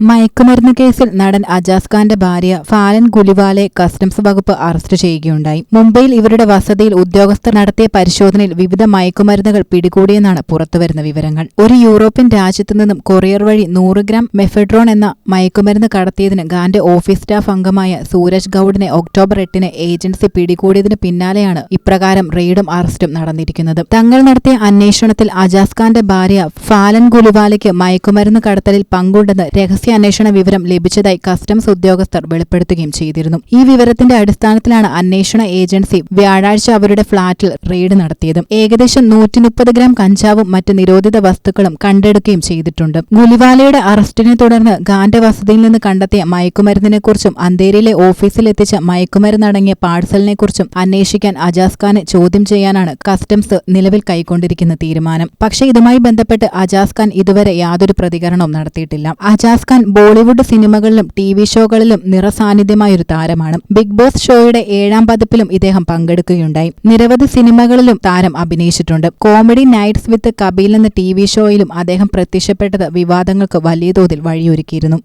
മയക്കുമരുന്ന് കേസിൽ നടൻ അജാസ് ഖാന്റെ ഭാര്യ ഫാലൻ ഗുലിവാലെ കസ്റ്റംസ് വകുപ്പ് അറസ്റ്റ് ചെയ്യുകയുണ്ടായി. മുംബൈയിൽ ഇവരുടെ വസതിയിൽ ഉദ്യോഗസ്ഥർ നടത്തിയ പരിശോധനയിൽ വിവിധ മയക്കുമരുന്നുകൾ പിടികൂടിയെന്നാണ് പുറത്തുവരുന്ന വിവരങ്ങൾ. ഒരു യൂറോപ്യൻ രാജ്യത്തു നിന്നും കൊറിയർ വഴി 100 ഗ്രാം മെഫെഡ്രോൺ എന്ന മയക്കുമരുന്ന് കടത്തിയതിന് ഖാന്റെ ഓഫീസ് സ്റ്റാഫ് അംഗമായ സൂരജ് ഗൌഡിനെ ഒക്ടോബർ 8 ഏജൻസി പിടികൂടിയതിന് പിന്നാലെയാണ് ഇപ്രകാരം റെയ്ഡും അറസ്റ്റും നടന്നിരിക്കുന്നത്. തങ്ങൾ നടത്തിയ അന്വേഷണത്തിൽ അജാസ് ഖാന്റെ ഭാര്യ ഫാലൻ ഗുലിവാലയ്ക്ക് മയക്കുമരുന്ന് കടത്തലിൽ പങ്കുണ്ടെന്ന് രഹസ്യാന്വേഷണ വിവരം ലഭിച്ചതായി കസ്റ്റംസ് ഉദ്യോഗസ്ഥർ വെളിപ്പെടുത്തുകയും ചെയ്തിരുന്നു. ഈ വിവരത്തിന്റെ അടിസ്ഥാനത്തിലാണ് അന്വേഷണ ഏജൻസി വ്യാഴാഴ്ച അവരുടെ ഫ്ളാറ്റിൽ റെയ്ഡ് നടത്തിയത്. ഏകദേശം 130 ഗ്രാം കഞ്ചാവും മറ്റ് നിരോധിത വസ്തുക്കളും കണ്ടെടുക്കുകയും ചെയ്തിട്ടുണ്ട്. ഗുലിവാലയുടെ അറസ്റ്റിനെ തുടർന്ന് ഖാന്റെ വസതിയിൽ നിന്ന് കണ്ടെത്തിയ മയക്കുമരുന്നിനെക്കുറിച്ചും അന്തേരിയിലെ ഓഫീസിലെത്തിച്ച മയക്കുമരുന്നടങ്ങിയ പാഴ്സലിനെക്കുറിച്ചും അന്വേഷിക്കാൻ അജാസ് ഖാനെ ചോദ്യം ചെയ്യാനാണ് കസ്റ്റംസ് നിലവിൽ കൈക്കൊണ്ടിരിക്കുന്ന തീരുമാനം. പക്ഷേ ഇതുമായി ബന്ധപ്പെട്ട് അജാസ് ഖാൻ ഇതുവരെ യാതൊരു പ്രതികരണവും നടത്തിയിട്ടില്ല. അജാസ് ഖാൻ ബോളിവുഡ് സിനിമകളിലും TV ഷോകളിലും നിറസാന്നിധ്യമായൊരു താരമാണ്. ബിഗ് ബോസ് ഷോയുടെ 7ാം പതിപ്പിലും ഇദ്ദേഹം പങ്കെടുക്കുകയുണ്ടായി. നിരവധി സിനിമകളിലും താരം അഭിനയിച്ചിട്ടുണ്ട്. കോമഡി നൈറ്റ്സ് വിത്ത് കപിൽ എന്ന TV ഷോയിലും അദ്ദേഹം പ്രത്യക്ഷപ്പെട്ടത് വിവാദങ്ങൾക്ക് വലിയ തോതിൽ വഴിയൊരുക്കിയിരുന്നു.